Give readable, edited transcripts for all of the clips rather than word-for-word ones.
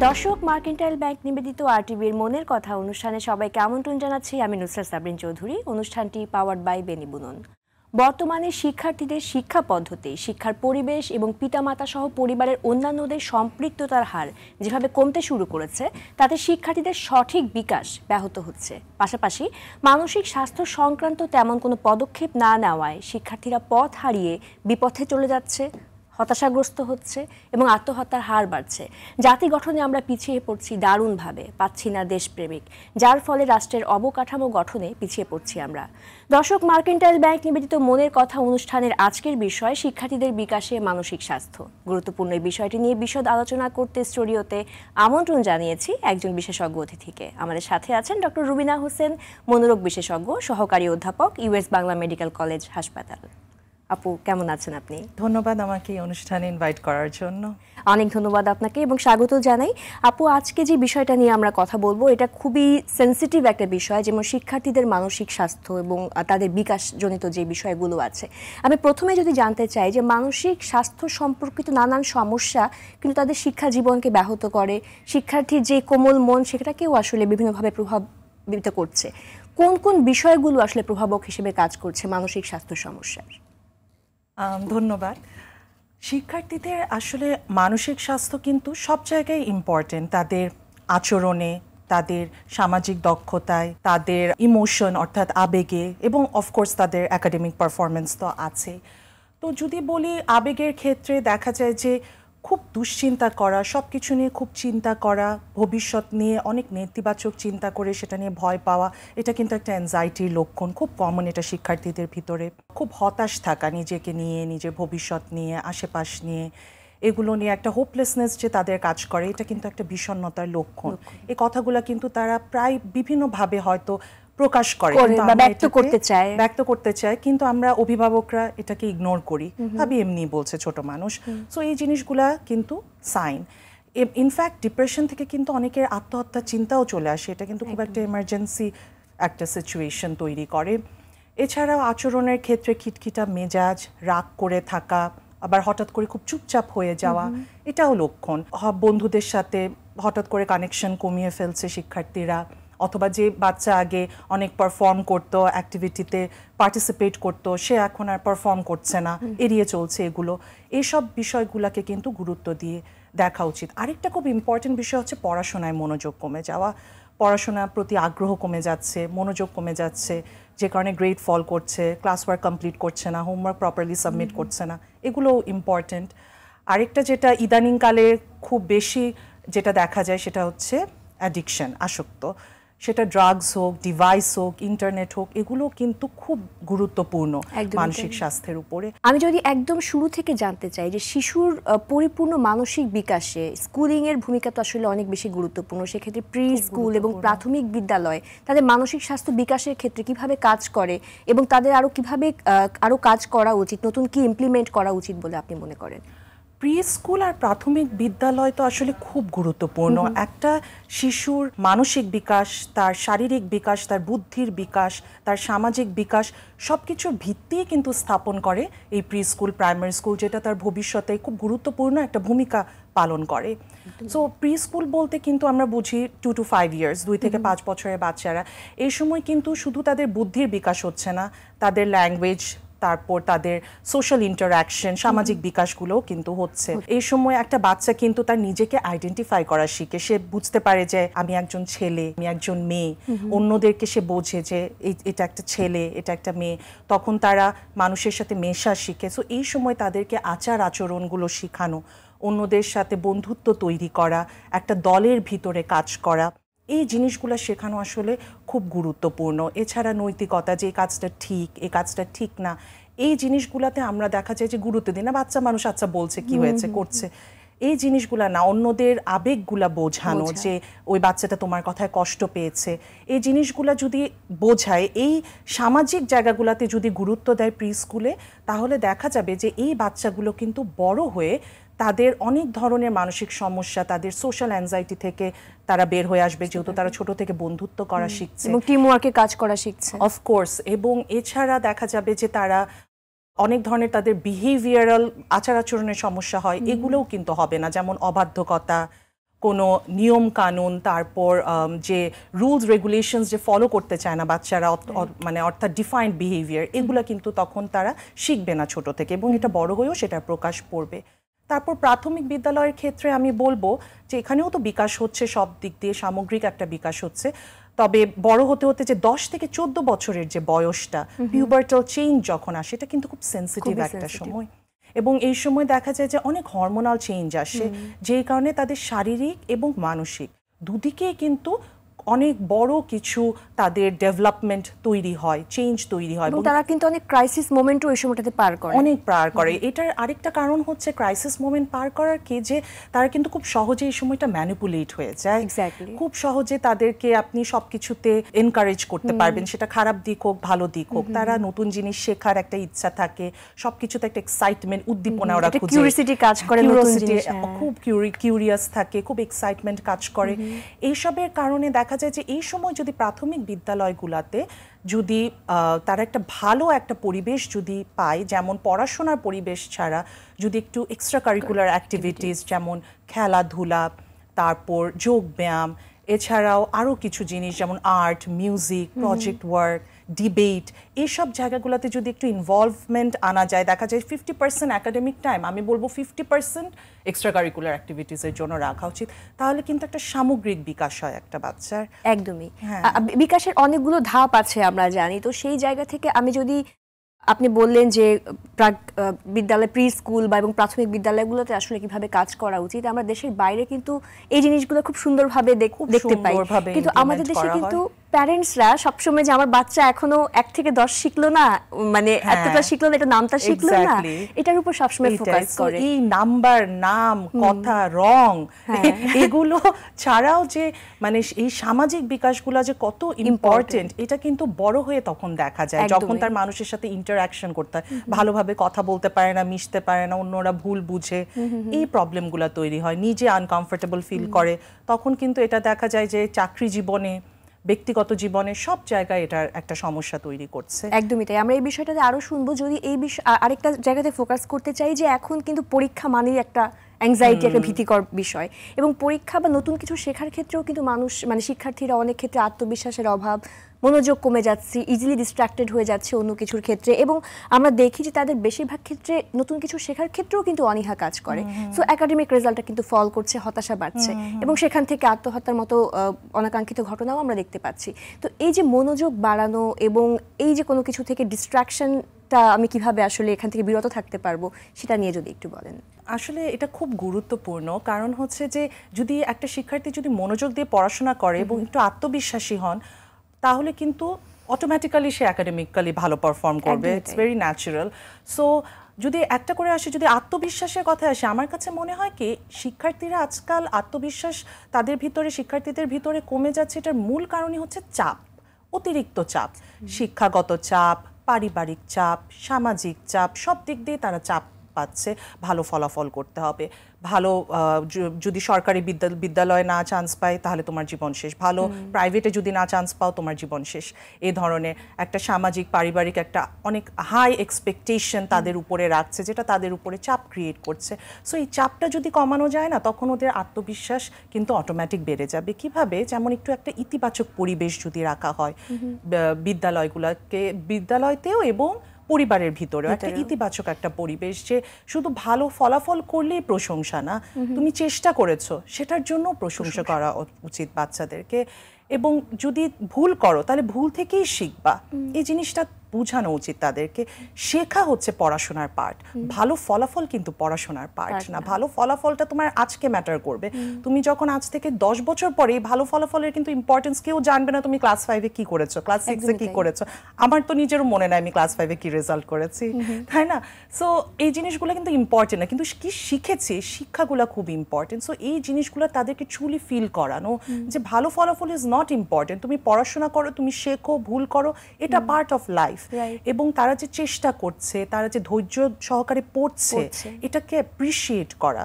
দর্শক, mercantile bank নিবেদিত আরটিভির মনের কথা অনুষ্ঠানে সবাইকে আমন্ত্রণ জানাচ্ছি। আমি নুসরাত সাবরিন চৌধুরী। অনুষ্ঠানটি পাওয়ার্ড বাই বেনি বুনন। বর্তমানে শিক্ষার্থীদের শিক্ষা পদ্ধতি, শিক্ষার পরিবেশ এবং পিতামাতা সহ পরিবারের অন্যান্যদের সম্পৃক্ততার হার যেভাবে কমতে শুরু করেছে, তাতে শিক্ষার্থীদের সঠিক বিকাশ ব্যাহত হচ্ছে। পাশাপাশি মানসিক স্বাস্থ্য সংক্রান্ত তেমন কোনো পদক্ষেপ না নেওয়ায় শিক্ষার্থীরা পথ হারিয়ে বিপথে চলে যাচ্ছে, হতাশাগ্রস্ত হচ্ছে এবং আত্মহত্যার হার বাড়ছে। জাতি গঠনে আমরা পিছিয়ে পড়ছি দারুণভাবে, পাচ্ছি না দেশপ্রেমিক, যার ফলে রাষ্ট্রের অবকাঠামো গঠনে পিছিয়ে পড়ছি আমরা। দর্শক, মার্কেন্টাইল ব্যাংক নিবেদিত মনের কথা অনুষ্ঠানের আজকের বিষয় শিক্ষার্থীদের বিকাশে মানসিক স্বাস্থ্য। গুরুত্বপূর্ণ এই বিষয়টি নিয়ে বিশদ আলোচনা করতে স্টুডিওতে আমন্ত্রণ জানিয়েছি একজন বিশেষজ্ঞ অতিথিকে। আমাদের সাথে আছেন ডক্টর রুবিনা হোসেন, মনোরোগ বিশেষজ্ঞ, সহকারী অধ্যাপক, ইউএস বাংলা মেডিকেল কলেজ হাসপাতাল। আপু, কেমন আছেন আপনি? ধন্যবাদ আমাকে এই অনুষ্ঠানে ইনভাইট করার জন্য। অনেক ধন্যবাদ আপনাকে এবং স্বাগত জানাই। আপু, আজকে যে বিষয়টা নিয়ে আমরা কথা বলবো এটা খুবই সেনসিটিভ একটা বিষয়, যেমন শিক্ষার্থীদের মানসিক স্বাস্থ্য এবং তাদের বিকাশজনিত যে বিষয়গুলো আছে। আমি প্রথমে যদি জানতে চাই যে মানসিক স্বাস্থ্য সম্পর্কিত নানান সমস্যা কিন্তু তাদের শিক্ষা জীবনকে ব্যাহত করে, শিক্ষার্থীর যে কোমল মন সেটাকেও আসলে বিভিন্নভাবে প্রভাবিত করছে। কোন কোন বিষয়গুলো আসলে প্রভাবক হিসেবে কাজ করছে মানসিক স্বাস্থ্য সমস্যার? ধন্যবাদ। শিক্ষার্থীদের আসলে মানসিক স্বাস্থ্য কিন্তু সব জায়গায় ইম্পর্টেন্ট, তাদের আচরণে, তাদের সামাজিক দক্ষতায়, তাদের ইমোশন অর্থাৎ আবেগে এবং অফকোর্স তাদের একাডেমিক পারফরমেন্স তো আছে। তো যদি বলি আবেগের ক্ষেত্রে দেখা যায় যে খুব দুশ্চিন্তা করা, সব কিছু নিয়ে খুব চিন্তা করা, ভবিষ্যৎ নিয়ে অনেক নেতিবাচক চিন্তা করে সেটা নিয়ে ভয় পাওয়া, এটা কিন্তু একটা অ্যাংজাইটির লক্ষণ, খুব কমন এটা শিক্ষার্থীদের ভিতরে। খুব হতাশ থাকা নিজেকে নিয়ে, নিজের ভবিষ্যৎ নিয়ে, আশেপাশ নিয়ে, এগুলো নিয়ে একটা হোপলেসনেস যে তাদের কাজ করে, এটা কিন্তু একটা বিষণ্ণতার লক্ষণ। এই কথাগুলো কিন্তু তারা প্রায় বিভিন্নভাবে হয়তো প্রকাশ করে, ব্যক্ত করতে চায়, কিন্তু আমরা অভিভাবকরা এটাকে ইগনোর করি, ভাবি এমনি বলছে ছোট মানুষ। সো এই জিনিসগুলা কিন্তু সাইন। ইনফ্যাক্ট ডিপ্রেশন থেকে কিন্তু অনেকের আত্মহত্যার চিন্তাও চলে আসে, এটা কিন্তু খুব একটা এমার্জেন্সি একটা সিচুয়েশন তৈরি করে। এছাড়াও আচরণের ক্ষেত্রে খিটখিটা মেজাজ, রাগ করে থাকা, আবার হঠাৎ করে খুব চুপচাপ হয়ে যাওয়া, এটাও লক্ষণ। বন্ধুদের সাথে হঠাৎ করে কানেকশন কমিয়ে ফেলছে শিক্ষার্থীরা, অথবা যে বাচ্চা আগে অনেক পারফর্ম করতো, অ্যাক্টিভিটিতে পার্টিসিপেট করতো, সে এখন আর পারফর্ম করছে না, এড়িয়ে চলছে। এগুলো এইসব বিষয়গুলোকে কিন্তু গুরুত্ব দিয়ে দেখা উচিত। আরেকটা খুব ইম্পর্টেন্ট বিষয় হচ্ছে পড়াশোনায় মনোযোগ কমে যাওয়া, পড়াশোনার প্রতি আগ্রহ কমে যাচ্ছে, মনোযোগ কমে যাচ্ছে, যে কারণে গ্রেড ফল করছে, ক্লাস ওয়ার্ক কমপ্লিট করছে না, হোমওয়ার্ক প্রপারলি সাবমিট করছে না, এগুলোও ইম্পর্টেন্ট। আরেকটা যেটা ইদানিংকালে খুব বেশি যেটা দেখা যায় সেটা হচ্ছে অ্যাডিকশন, আসক্ত, সেটা ড্রাগস হোক, ডিভাইস হোক, ইন্টারনেট হোক, এগুলো কিন্তু খুব গুরুত্বপূর্ণ মানসিক স্বাস্থ্যের উপরে। আমি যদি একদম শুরু থেকে জানতে চাই যে শিশুর পরিপূর্ণ মানসিক বিকাশে স্কুলিং এর ভূমিকা তো আসলে অনেক বেশি গুরুত্বপূর্ণ। সেক্ষেত্রে প্রি স্কুল এবং প্রাথমিক বিদ্যালয় তাদের মানসিক স্বাস্থ্য বিকাশের ক্ষেত্রে কিভাবে কাজ করে এবং তাদের আরো কিভাবে আরো কাজ করা উচিত, নতুন কি ইমপ্লিমেন্ট করা উচিত বলে আপনি মনে করেন? প্রি স্কুল আর প্রাথমিক বিদ্যালয় তো আসলে খুব গুরুত্বপূর্ণ। একটা শিশুর মানসিক বিকাশ, তার শারীরিক বিকাশ, তার বুদ্ধির বিকাশ, তার সামাজিক বিকাশ, সব কিছুর ভিত্তি কিন্তু স্থাপন করে এই প্রি স্কুল, প্রাইমারি স্কুল, যেটা তার ভবিষ্যতে খুব গুরুত্বপূর্ণ একটা ভূমিকা পালন করে। সো প্রি স্কুল বলতে কিন্তু আমরা বুঝি 2 to 5 ইয়ার্স, 2 থেকে 5 বছরের বাচ্চারা। এই সময় কিন্তু শুধু তাদের বুদ্ধির বিকাশ হচ্ছে না, তাদের ল্যাঙ্গুয়েজ, তারপর তাদের সোশ্যাল ইন্টারঅ্যাকশন, সামাজিক বিকাশগুলোও কিন্তু হচ্ছে। এই সময় একটা বাচ্চা কিন্তু তার নিজেকে আইডেন্টিফাই করা শিখে, সে বুঝতে পারে যে আমি একজন ছেলে, আমি একজন মেয়ে, অন্যদেরকে সে বোঝে যে এটা একটা ছেলে, এটা একটা মেয়ে, তখন তারা মানুষের সাথে মেশা শিখে। সো এই সময় তাদেরকে আচার আচরণগুলো শেখানো, অন্যদের সাথে বন্ধুত্ব তৈরি করা, একটা দলের ভিতরে কাজ করা, এই জিনিসগুলো শেখানো আসলে খুব গুরুত্বপূর্ণ। এছাড়া নৈতিকতা, যে এই কাজটা ঠিক, এই কাজটা ঠিক না, এই জিনিসগুলোতে আমরা দেখা যায় যে গুরুত্ব দিই না। বাচ্চা মানুষ আচ্ছা বলছে, কি হয়েছে, করছে, এই জিনিসগুলা না, অন্যদের আবেগগুলা বোঝানো, যে ওই বাচ্চাটা তোমার কথায় কষ্ট পেয়েছে, এই জিনিসগুলা যদি বোঝায়, এই সামাজিক জায়গাগুলোতে যদি গুরুত্ব দেয় প্রি স্কুলে, তাহলে দেখা যাবে যে এই বাচ্চাগুলো কিন্তু বড় হয়ে তাদের অনেক ধরনের মানসিক সমস্যা, তাদের সোশ্যাল অ্যাংজাইটি থেকে তারা বের হয়ে আসবে, যেহেতু তারা ছোট থেকে বন্ধুত্ব করা শিখছে এবং টিম ওয়ার্কে কাজ করা শিখছে, অফকোর্স। এবং এছাড়া দেখা যাবে যে তারা অনেক ধরনের তাদের বিহেভিয়ারাল আচার আচরণের সমস্যা হয়, এগুলোও কিন্তু হবে না, যেমন অবাধ্যকতা, কোনো নিয়ম কানুন, তারপর যে রুলস রেগুলেশনস যে ফলো করতে চায় না বাচ্চারা, মানে অর্থাৎ ডিফাইন্ড বিহেভিয়ার, এগুলো কিন্তু তখন তারা শিখবে না ছোট থেকে, এবং এটা বড় হয়েও সেটার প্রকাশ পড়বে। তারপর প্রাথমিক বিদ্যালয়ের ক্ষেত্রে আমি বলবো যে এখানেও তো বিকাশ হচ্ছে, সব দিক দিয়ে সামগ্রিক একটা বিকাশ হচ্ছে, তবে বড় হতে হতে যে 10 থেকে 14 বছরের যে বয়সটা, পিউবার্টাল চেঞ্জ যখন আসে, এটা কিন্তু খুব সেন্সিটিভ একটা সময়, এবং এই সময় দেখা যায় যে অনেক হরমোনাল চেঞ্জ আসে, যেই কারণে তাদের শারীরিক এবং মানসিক দুদিকেই কিন্তু অনেক বড় কিছু তাদের ডেভেলপমেন্ট তৈরি হয়, চেঞ্জ তৈরি হয়, এবং তারা কিন্তু অনেক ক্রাইসিস মোমেন্টও এই সময়টাতে পার করে, অনেক পার করে। এটার আরেকটা কারণ হচ্ছে ক্রাইসিস মোমেন্ট পার করার কি, যে তারা কিন্তু খুব সহজে এই সময়টা ম্যানিপুলেট হয়ে যায়। খুব সহজে তাদেরকে আপনি সবকিছুতে এনকারেজ করতে পারবেন, সেটা খারাপ দিক হোক ভালো দিক হোক। তারা নতুন জিনিস শেখার একটা ইচ্ছা থাকে, সবকিছুতে একটা এক্সাইটমেন্ট, উদ্দীপনা ওরা খুঁজে, কিউরিওসিটি কাজ করে, খুব কিউরিয়াস থাকে, খুব এক্সাইটমেন্ট কাজ করে। এইসবের কারণে দেখা যায় যে এই সময় যদি প্রাথমিক বিদ্যালয়গুলোতে যদি তারা একটা ভালো একটা পরিবেশ যদি পায়, যেমন পড়াশোনার পরিবেশ ছাড়া যদি একটু এক্সট্রা কারিকুলার অ্যাক্টিভিটিস, যেমন খেলাধুলা, তারপর যোগ ব্যায়াম, এছাড়াও আরও কিছু জিনিস যেমন art, music, project work, debate, এইসব জায়গাগুলোতে যদি একটু ইনভলভমেন্ট আনা যায়, দেখা যায় 50% একাডেমিক টাইম, আমি বলবো 50% এক্সট্রা কারিকুলার অ্যাক্টিভিটিসের জন্য রাখা উচিত, তাহলে কিন্তু একটা সামগ্রিক বিকাশ হয় একটা বাচ্চার। একদমই, বিকাশের অনেকগুলো ধাপ আছে আমরা জানি, তো সেই জায়গা থেকে আমি যদি, আপনি বললেন যে বিদ্যালয়, প্রি স্কুল বা এবং প্রাথমিক বিদ্যালয়গুলোতে আসলে কিভাবে কাজ করা উচিত, আমরা দেশের বাইরে কিন্তু এই জিনিসগুলো খুব সুন্দরভাবে দেখতে পাই, কিন্তু আমাদের দেশে কিন্তু প্যারেন্টসরা সবসময় যে আমার বাচ্চা এখনো 1 থেকে 10 শিখলো না, মানে এতটা শিখলো না, এটা নামটা শিখলো না, এটার উপর সবসময় ফোকাস করে। এই নাম্বার, নাম, কথা, রং, এগুলো ছাড়াও যে মানে এই সামাজিক বিকাশগুলো যে কত ইম্পর্টেন্ট, এটা কিন্তু বড় হয়ে তখন দেখা যায়, যখন তার মানুষের সাথে ইন্টারঅ্যাকশন করতে হয়, ভালোভাবে কথা বলতে পারে না, মিশতে পারে না, অন্যরা ভুল বুঝে, এই প্রবলেমগুলো তৈরি হয়, নিজে আনকমফোর্টেবল ফিল করে, তখন কিন্তু এটা দেখা যায় যে চাকরি জীবনে, ব্যক্তিগত জীবনে, সব জায়গায় এটার একটা সমস্যা তৈরি করছে। একদমই তাই। আমরা এই বিষয়টাতে আরো শুনবো, যদি এই বিষয় আরেকটা জায়গাতে ফোকাস করতে চাই, যে এখন কিন্তু পরীক্ষা মানেই একটা অ্যাংজাইটি, একটা ভীতিকর বিষয়, এবং পরীক্ষা বা নতুন কিছু শেখার ক্ষেত্রেও কিন্তু মানুষ, মানে শিক্ষার্থীরা অনেক ক্ষেত্রে আত্মবিশ্বাসের অভাব, মনোযোগ কমে যাচ্ছে, ইজিলি ডিস্ট্রাক্টেড হয়ে যাচ্ছে অন্য কিছুর ক্ষেত্রে, এবং আমরা দেখি যে তাদের বেশিরভাগ ক্ষেত্রে নতুন কিছু শেখার ক্ষেত্রেও কিন্তু অনীহা কাজ করে। সো একাডেমিক রেজাল্টটা কিন্তু ফল করছে, হতাশা বাড়ছে, এবং সেখান থেকে আত্মহত্যার মতো অনাকাঙ্ক্ষিত ঘটনাও আমরা দেখতে পাচ্ছি। তো এই যে মনোযোগ বাড়ানো এবং এই যে কোনো কিছু থেকে ডিস্ট্রাকশনটা আমি কিভাবে আসলে এখান থেকে বিরত থাকতে পারবো, সেটা নিয়ে যদি একটু বলেন। আসলে এটা খুব গুরুত্বপূর্ণ, কারণ হচ্ছে যে যদি একটা শিক্ষার্থী যদি মনোযোগ দিয়ে পড়াশোনা করে এবং একটু আত্মবিশ্বাসী হন, তাহলে কিন্তু অটোমেটিক্যালি সে একাডেমিক্যালি ভালো পারফর্ম করবে, ইটস ভেরি ন্যাচারাল। সো যদি একটা করে আসে, যদি আত্মবিশ্বাসের কথা আসে, আমার কাছে মনে হয় কি শিক্ষার্থীরা আজকাল আত্মবিশ্বাস তাদের ভিতরে, শিক্ষার্থীদের ভিতরে কমে যাচ্ছে, এটার মূল কারণই হচ্ছে চাপ, অতিরিক্ত চাপ, শিক্ষাগত চাপ, পারিবারিক চাপ, সামাজিক চাপ, সব দিক দিয়ে তারা চাপ পাচ্ছে, ভালো ফলাফল করতে হবে, ভালো যদি সরকারি বিদ্যালয়ে না চান্স পায় তাহলে তোমার জীবন শেষ, ভালো প্রাইভেটে যদি না চান্স পাও তোমার জীবন শেষ, এই ধরনের একটা সামাজিক পারিবারিক একটা অনেক হাই এক্সপেকটেশন তাদের উপরে রাখছে, যেটা তাদের উপরে চাপ ক্রিয়েট করছে। সো এই চাপটা যদি কমানো যায় না, তখন ওদের আত্মবিশ্বাস কিন্তু অটোমেটিক বেড়ে যাবে। কিভাবে? যেমন একটু একটা ইতিবাচক পরিবেশ যদি রাখা হয় বিদ্যালয়গুলোকে, বিদ্যালয়তেও এবং পরিবারের ভিতরেও একটা ইতিবাচক একটা পরিবেশ, যে শুধু ভালো ফলাফল করলেই প্রশংসা না, তুমি চেষ্টা করেছো সেটার জন্য প্রশংসা করা উচিত বাচ্চাদেরকে, এবং যদি ভুল করো তাহলে ভুল থেকেই শিখবা, এই জিনিসটা বোঝানো উচিত তাদেরকে। শেখা হচ্ছে পড়াশোনার পার্ট, ভালো ফলাফল কিন্তু পড়াশোনার পার্ট না। ভালো ফলাফলটা তোমার আজকে ম্যাটার করবে, তুমি যখন আজ থেকে 10 বছর পরে ভালো ফলাফলের কিন্তু ইম্পর্টেন্স কেউ জানবে না তুমি ক্লাস 5-এ কি করেছো, ক্লাস 6-এ কি করেছো। আমার তো নিজেরও মনে নাই আমি ক্লাস 5-এ কি রেজাল্ট করেছি, তাই না? সো এই জিনিসগুলো কিন্তু ইম্পর্টেন্ট না, কিন্তু কি শিখেছি, শিক্ষাগুলো খুব ইম্পর্টেন্ট। সো এই জিনিসগুলো তাদেরকে ট্রুলি ফিল করানো যে ভালো ফলাফল ইজ নট ইম্পর্টেন্ট, তুমি পড়াশোনা করো, তুমি শেখো, ভুল করো, এটা পার্ট অফ লাইফ। এবং তারা যে চেষ্টা করছে, তারা যে ধৈর্য সহকারে পড়ছে, এটাকে অ্যাপ্রিশিয়েট করা,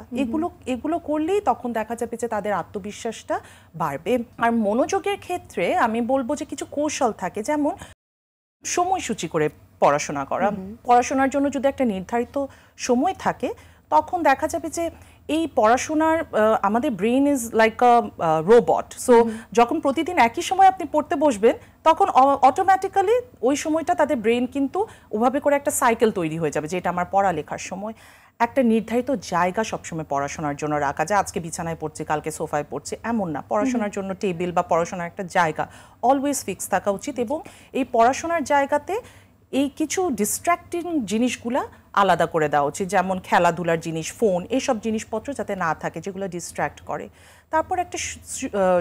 এগুলো করলেই তখন দেখা যাবে যে তাদের আত্মবিশ্বাসটা বাড়বে। আর মনোযোগের ক্ষেত্রে আমি বলবো যে কিছু কৌশল থাকে, যেমন সময়সূচি করে পড়াশোনা করা। পড়াশোনার জন্য যদি একটা নির্ধারিত সময় থাকে, তখন দেখা যাবে যে এই পড়াশোনার আমাদের brain is like a robot, so যখন প্রতিদিন একই সময় আপনি পড়তে বসবেন তখন অটোমেটিক্যালি ওই সময়টা তাদের ব্রেন কিন্তু ওভাবে করে একটা সাইকেল তৈরি হয়ে যাবে যে এটা আমার পড়ালেখার সময়। একটা নির্ধারিত জায়গা সবসময় পড়াশোনার জন্য রাখা যায়, আজকে বিছানায় পড়ছি কালকে সোফায় পড়ছি এমন না, পড়াশোনার জন্য টেবিল বা পড়াশোনার একটা জায়গা অলওয়েজ ফিক্স থাকা উচিত। এবং এই পড়াশোনার জায়গাতে এই কিছু ডিস্ট্র্যাক্টিং জিনিসগুলা আলাদা করে দেওয়া উচিত, যেমন খেলাধুলার জিনিস, ফোন, এইসব জিনিসপত্র যাতে না থাকে যেগুলো ডিস্ট্র্যাক্ট করে। তারপর একটা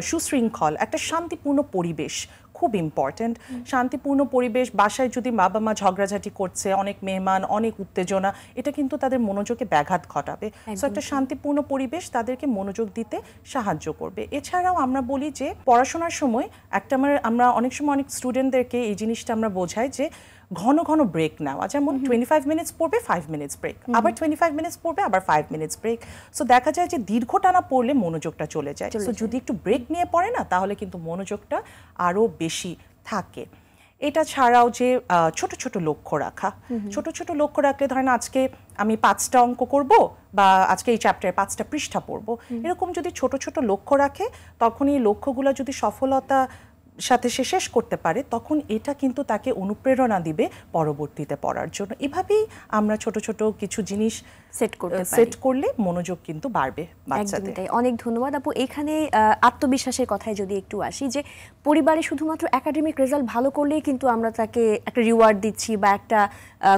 সুশৃঙ্খল একটা শান্তিপূর্ণ পরিবেশ খুব ইম্পর্ট্যান্ট। শান্তিপূর্ণ পরিবেশ, বাসায় যদি বাবা মা ঝগড়াঝাটি করছে, অনেক মেহমান, অনেক উত্তেজনা, এটা কিন্তু তাদের মনোযোগে ব্যাঘাত ঘটাবে। সো একটা শান্তিপূর্ণ পরিবেশ তাদেরকে মনোযোগ দিতে সাহায্য করবে। এছাড়াও আমরা বলি যে পড়াশোনার সময় আমরা অনেক সময় অনেক স্টুডেন্টদেরকে এই জিনিসটা আমরা বোঝাই যে ঘন ঘন ব্রেক নেওয়া, যেমন 25 মিনিটস পড়বে 5 মিনিটস ব্রেক, আবার 25 মিনিটস পড়বে আবার 5 মিনিটস ব্রেক। সো দেখা যায় যে দীর্ঘটানা পড়লে মনোযোগটা চলে যায়। সো যদি একটু ব্রেক নিয়ে পড়ে না তাহলে কিন্তু মনোযোগটা আরও বেশি থাকে। এটা ছাড়াও যে ছোট ছোট লক্ষ্য রাখা, ছোট ছোট লক্ষ্য রাখলে ধরেন আজকে আমি 5টা অঙ্ক করব বা আজকে এই চ্যাপ্টারে 5টা পৃষ্ঠা পড়বো, এরকম যদি ছোট ছোট লক্ষ্য রাখে তখন এই লক্ষ্যগুলো যদি সফলতা সাথে সে শেষ করতে পারে তখন এটা কিন্তু তাকে অনুপ্রেরণা দিবে পরবর্তীতে পড়ার জন্য। এভাবেই আমরা ছোট ছোট কিছু জিনিস সেট করলে মনোযোগ কিন্তু বাড়বে বাচ্চাদের। অনেক ধন্যবাদ আপু। এখানে আত্মবিশ্বাসের কথায় যদি একটু আসি, যে পরিবারে শুধুমাত্র একাডেমিক রেজাল্ট ভালো করলেই কিন্তু আমরা তাকে একটা রিওয়ার্ড দিচ্ছি বা একটা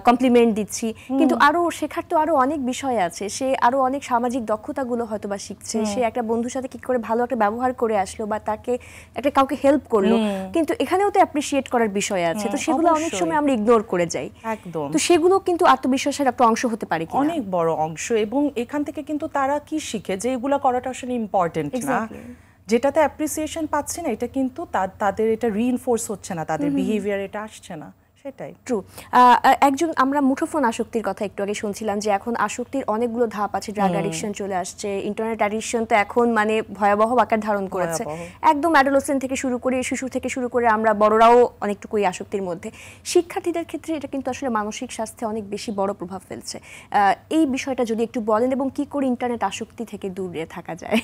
কমপ্লিমেন্ট দিচ্ছি, কিন্তু আরো শেখার তো আরো অনেক বিষয় আছে। সে আরো অনেক সামাজিক দক্ষতাগুলো হয়তো বা শিখছে, সে একটা বন্ধুর সাথে কি করে ভালো একটা ব্যবহার করে আসলো বা তাকে একটা কাউকে হেল্প করলো, কিন্তু এখানেও তো অ্যাপ্রিশিয়েট করার বিষয় আছে। তো সেগুলো অনেক সময় আমরা ইগনোর করে যাই। একদম। তো সেগুলো কিন্তু আত্মবিশ্বাসের একটা অংশ হতে পারে, অনেক বড় অংশ। এবং এখান থেকে কিন্তু তারা কি শিখে যে এগুলো করাটা আসলে ইম্পর্টেন্ট না, যেটাতে অ্যাপ্রিসিয়েশন পাচ্ছে না এটা কিন্তু তাদের এটা রিইনফোর্স হচ্ছে না, তাদের বিহেভিয়ার এটা আসছে না, সেটাই। ট্রু। একজন আমরা মুঠোফোন আসক্তির কথা একটু আগে শুনছিলাম যে এখন আসক্তির অনেকগুলো ধাপ আছে, ড্রাগ অ্যাডিকশন চলে আসছে, ইন্টারনেট অ্যাডিকশন তো এখন মানে ভয়াবহ আকার ধারণ করেছে, একদম অ্যাডোলেসেন্ট থেকে শুরু করে শিশু থেকে শুরু করে আমরা বড়রাও অনেকটুকুই আসক্তির মধ্যে। শিক্ষার্থীদের ক্ষেত্রে এটা কিন্তু আসলে মানসিক স্বাস্থ্যে অনেক বেশি বড় প্রভাব ফেলছে। এই বিষয়টা যদি একটু বলেন এবং কি করে ইন্টারনেট আসক্তি থেকে দূরে থাকা যায়।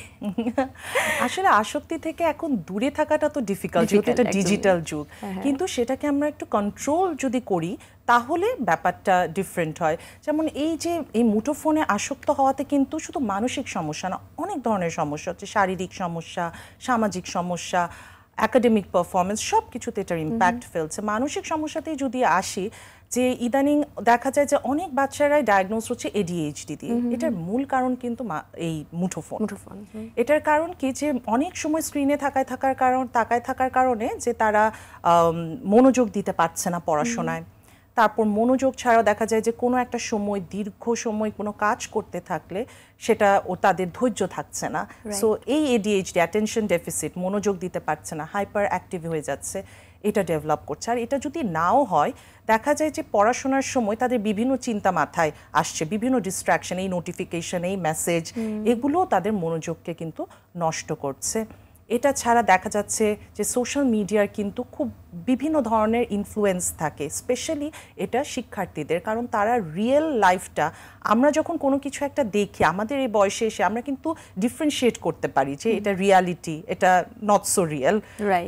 আসলে আসক্তি থেকে এখন দূরে থাকাটা তো ডিফিকাল্ট, যেহেতু এটা ডিজিটাল যুগ, কিন্তু সেটাকে আমরা একটু কন্ট্রোল যদি করি তাহলে ব্যাপারটা ডিফারেন্ট হয়। যেমন এই যে এই মুঠোফোনে আসক্ত হওয়াতে কিন্তু শুধু মানসিক সমস্যা না, অনেক ধরনের সমস্যা হচ্ছে, শারীরিক সমস্যা, সামাজিক সমস্যা, একাডেমিক পারফরমেন্স, সব কিছুতে এটার ইম্প্যাক্ট ফেলছে। মানসিক সমস্যাতেই যদি আসি, যে ইদানিং দেখা যায় যে অনেক বাচ্চারাই ডায়াগনোজ হচ্ছে ADHD দিয়ে। এটার মূল কারণ কিন্তু এই মুঠোফোন। এটার কারণ কি, যে অনেক সময় স্ক্রিনে তাকায় থাকার কারণে যে তারা মনোযোগ দিতে পারছে না পড়াশোনায়। তারপর মনোযোগ ছাড়াও দেখা যায় যে কোনো একটা সময় দীর্ঘ সময় কোনো কাজ করতে থাকলে সেটা তাদের ধৈর্য থাকছে না। সো এই ADHD, অ্যাটেনশন ডেফিসিট, মনোযোগ দিতে পারছে না, হাইপার অ্যাক্টিভ হয়ে যাচ্ছে, এটা ডেভেলপ করছে। আর এটা যদি নাও হয়, দেখা যায় যে পড়াশোনার সময় তাদের বিভিন্ন চিন্তা মাথায় আসছে, বিভিন্ন ডিস্ট্র্যাকশন, এই নোটিফিকেশন, এই মেসেজ, এগুলো তাদের মনোযোগকে কিন্তু নষ্ট করছে। এটা ছাড়া দেখা যাচ্ছে যে সোশ্যাল মিডিয়ার কিন্তু খুব বিভিন্ন ধরনের ইনফ্লুয়েন্স থাকে, স্পেশালি এটা শিক্ষার্থীদের, কারণ তারা রিয়েল লাইফটা, আমরা যখন কোনো কিছু একটা দেখি আমাদের এই বয়সে এসে আমরা কিন্তু ডিফারেন্সিয়েট করতে পারি যে এটা রিয়ালিটি, এটা নট সো রিয়েল,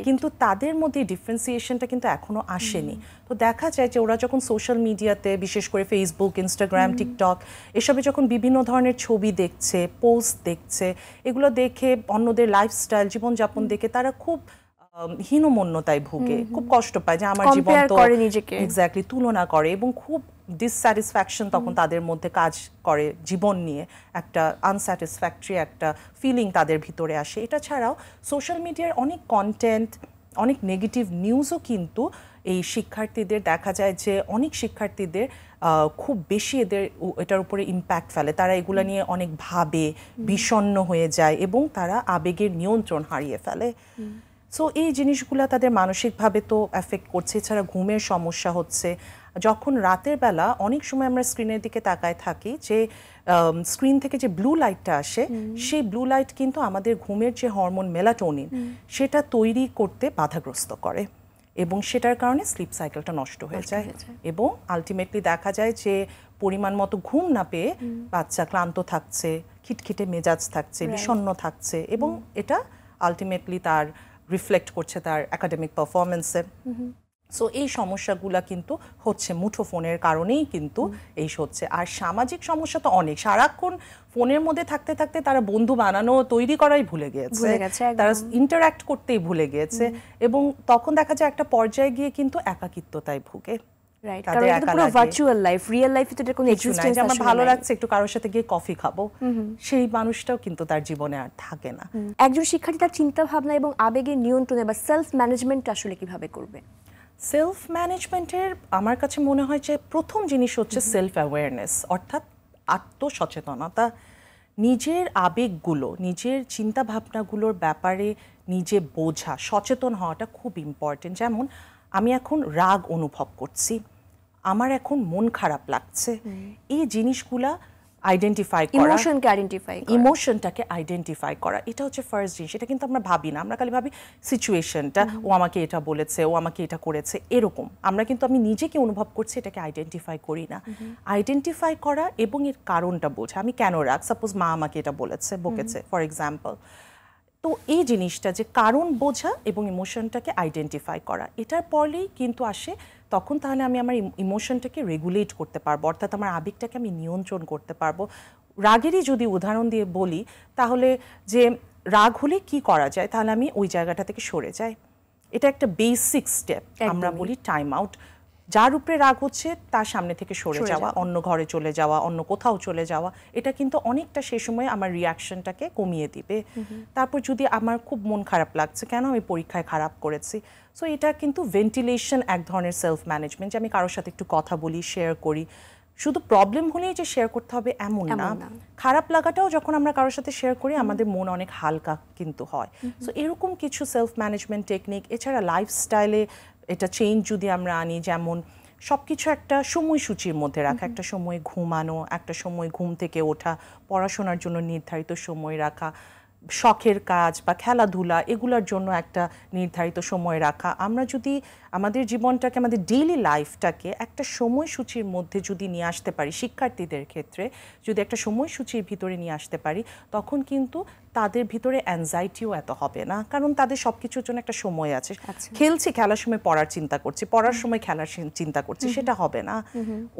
কিন্তু তাদের মধ্যে ডিফারেন্সিয়েশনটা কিন্তু এখনো আসেনি। তো দেখা যায় যে ওরা যখন সোশ্যাল মিডিয়াতে, বিশেষ করে ফেসবুক, ইনস্টাগ্রাম, টিকটক, এসবে যখন বিভিন্ন ধরনের ছবি দেখছে, পোস্ট দেখছে, এগুলো দেখে অন্যদের লাইফস্টাইল, জীবনযাপন দেখে তারা খুব হীনমন্যতায় ভুগে, খুব কষ্ট পায় যে আমার জীবন তো এক্স্যাক্টলি তুলনা করে, এবং খুব ডিসস্যাটিসফ্যাকশন তখন তাদের মধ্যে কাজ করে, জীবন নিয়ে একটা আনস্যাটিসফ্যাক্টরি একটা ফিলিং তাদের ভিতরে আসে। এটা ছাড়াও সোশ্যাল মিডিয়ার অনেক কন্টেন্ট, অনেক নেগেটিভ নিউজও কিন্তু এই শিক্ষার্থীদের, দেখা যায় যে অনেক শিক্ষার্থীদের খুব বেশি এটার উপরে ইম্প্যাক্ট ফেলে, তারা এগুলো নিয়ে অনেক ভাবে, বিষণ্ণ হয়ে যায় এবং তারা আবেগের নিয়ন্ত্রণ হারিয়ে ফেলে। সো এই জিনিসগুলো তাদের মানসিকভাবে তো এফেক্ট করছে। এছাড়া ঘুমের সমস্যা হচ্ছে, যখন রাতের বেলা অনেক সময় আমরা স্ক্রিনের দিকে তাকায় থাকি, যে স্ক্রিন থেকে যে ব্লু লাইটটা আসে, সেই ব্লু লাইট কিন্তু আমাদের ঘুমের যে হরমোন মেলাটোনিন, সেটা তৈরি করতে বাধাগ্রস্ত করে, এবং সেটার কারণে স্লিপ সাইকেলটা নষ্ট হয়ে যায়, এবং আলটিমেটলি দেখা যায় যে পরিমাণ মতো ঘুম না পেয়ে বাচ্চা ক্লান্ত থাকছে, খিটখিটে মেজাজ থাকছে, বিষণ্ণ থাকছে, এবং এটা আলটিমেটলি তার রিফ্লেক্ট করছে তার একাডেমিক পারফরমেন্সে। সো এই সমস্যাগুলা কিন্তু হচ্ছে মুঠোফোনের কারণেই কিন্তু এই হচ্ছে। আর সামাজিক সমস্যা তো অনেক, সারাক্ষণ ফোনের মধ্যে থাকতে থাকতে তারা বন্ধু বানানো তৈরি করাই ভুলে গিয়েছে, তারা ইন্টারঅ্যাক্ট করতেই ভুলে গিয়েছে, এবং তখন দেখা যায় একটা পর্যায়ে গিয়ে কিন্তু একাকিত্বতায় ভুগে। আমার ভালো লাগছে একটু কারোর সাথে গিয়ে কফি খাবো, সেই মানুষটাও কিন্তু তার জীবনে আর থাকে না। একজন শিক্ষার্থী তার চিন্তা ভাবনা এবং আবেগের নিয়ন্ত্রণে বা সেলফ ম্যানেজমেন্ট আসলে কিভাবে করবে? সেলফ ম্যানেজমেন্টের আমার কাছে মনে হয় যে প্রথম জিনিস হচ্ছে সেলফ অ্যাওয়ারনেস, অর্থাৎ আত্মসচেতনতা। নিজের আবেগগুলো, নিজের চিন্তা ভাবনাগুলোর ব্যাপারে নিজে বোঝা, সচেতন হওয়াটা খুব ইম্পর্টেন্ট। যেমন আমি এখন রাগ অনুভব করছি, আমার এখন মন খারাপ লাগছে, এই জিনিসগুলা আইডেন্টিফাই করা, ইমোশনটাকে আইডেন্টিফাই করা, এটা হচ্ছে ফার্স্ট জিনিস। এটা কিন্তু আমরা ভাবি না, আমরা খালি ভাবি সিচুয়েশনটা, ও আমাকে এটা বলেছে, ও আমাকে এটা করেছে, এরকম আমরা কিন্তু আমি নিজেকে অনুভব করছি এটাকে আইডেন্টিফাই করি না। আইডেন্টিফাই করা এবং এর কারণটা বোঝা, আমি কেন রাগ, সাপোজ মা আমাকে এটা বলেছে, বকেছে ফর এক্সাম্পল, তো এই জিনিসটা যে কারণ বোঝা এবং ইমোশনটাকে আইডেন্টিফাই করা, এটার পরেই কিন্তু আসে তখন তাহলে আমি আমার ইমোশনটাকে রেগুলেট করতে পারবো, অর্থাৎ আমার আবেগটাকে আমি নিয়ন্ত্রণ করতে পারবো। রাগেরই যদি উদাহরণ দিয়ে বলি, তাহলে যে রাগ হলে কি করা যায়, তাহলে আমি ওই জায়গাটা থেকে সরে যাই। এটা একটা বেসিক স্টেপ, আমরা বলি টাইম আউট। যার উপরে রাগ হচ্ছে তার সামনে থেকে সরে যাওয়া, অন্য ঘরে চলে যাওয়া, অন্য কোথাও চলে যাওয়া, এটা কিন্তু অনেকটা সেই সময় আমার রিয়াকশনটাকে কমিয়ে দিবে। তারপর যদি আমার খুব মন খারাপ লাগছে, কেন আমি পরীক্ষায় খারাপ করেছি, সো এটা কিন্তু ভেন্টিলেশন, এক ধরনের সেলফ ম্যানেজমেন্ট, যে আমি কারোর সাথে একটু কথা বলি, শেয়ার করি। শুধু প্রবলেম হলেই যে শেয়ার করতে হবে এমন না, খারাপ লাগাটাও যখন আমরা কারোর সাথে শেয়ার করি আমাদের মন অনেক হালকা কিন্তু হয়। সো এরকম কিছু সেলফ ম্যানেজমেন্ট টেকনিক। এছাড়া লাইফস্টাইলে এটা চেঞ্জ যদি আমরা আনি, যেমন সব কিছু একটা সময়সূচির মধ্যে রাখা, একটা সময় ঘুমানো, একটা সময় ঘুম থেকে ওঠা, পড়াশোনার জন্য নির্ধারিত সময় রাখা, শখের কাজ বা খেলাধুলা এগুলোর জন্য একটা নির্ধারিত সময় রাখা। আমরা যদি আমাদের জীবনটাকে, আমাদের ডেইলি লাইফটাকে একটা সময়সূচির মধ্যে যদি নিয়ে আসতে পারি, শিক্ষার্থীদের ক্ষেত্রে যদি একটা সময়সূচির ভিতরে নিয়ে আসতে পারি, তখন কিন্তু তাদের ভিতরে অ্যাংজাইটিও এত হবে না, কারণ তাদের সব কিছুর জন্য একটা সময় আছে। খেলছি, খেলার সময় পড়ার চিন্তা করছি, পড়ার সময় খেলার চিন্তা করছি, সেটা হবে না।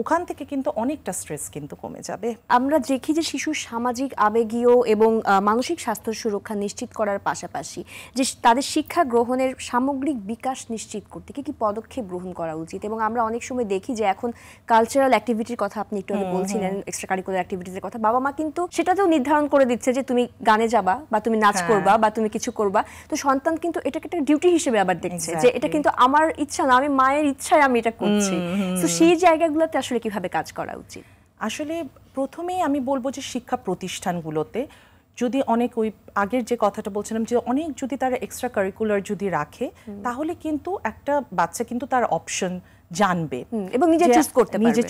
ওখান থেকে কিন্তু অনেকটা স্ট্রেস কিন্তু কমে যাবে। আমরা দেখি যে শিশুর সামাজিক, আবেগীয় এবং মানসিক স্বাস্থ্য সুরক্ষা নিশ্চিত করার পাশাপাশি যে তাদের শিক্ষা গ্রহণের সামগ্রিক বিকাশ নিশ্চিত করতে কি পদক্ষেপ গ্রহণ করা উচিত। এবং আমরা অনেক সময় দেখি যে এখন কালচারাল অ্যাক্টিভিটির কথা আপনি একটু আগে বলছিলেন, এক্সট্রা কারিকুলার অ্যাক্টিভিটির কথা, বাবা মা কিন্তু সেটাতেও নির্ধারণ করে দিচ্ছে যে তুমি গানে যাবা বা তুমি নাচ করবা বা তুমি কিছু করবা, তো সন্তান কিন্তু এটাকে একটা ডিউটি হিসেবে আবার দেখছে যে এটা কিন্তু আমার ইচ্ছা না, আমি মায়ের ইচ্ছায় আমি এটা করছি। তো সেই জায়গাগুলোতে আসলে কিভাবে কাজ করা উচিত? আসলে প্রথমেই আমি বলবো যে শিক্ষা প্রতিষ্ঠানগুলোতে যদি অনেক, ওই আগের যে কথাটা বলছিলাম, যে অনেক যদি তারা এক্সট্রা কারিকুলার যদি রাখে, তাহলে কিন্তু একটা বাচ্চা কিন্তু তার অপশন জানবে এবং নিজে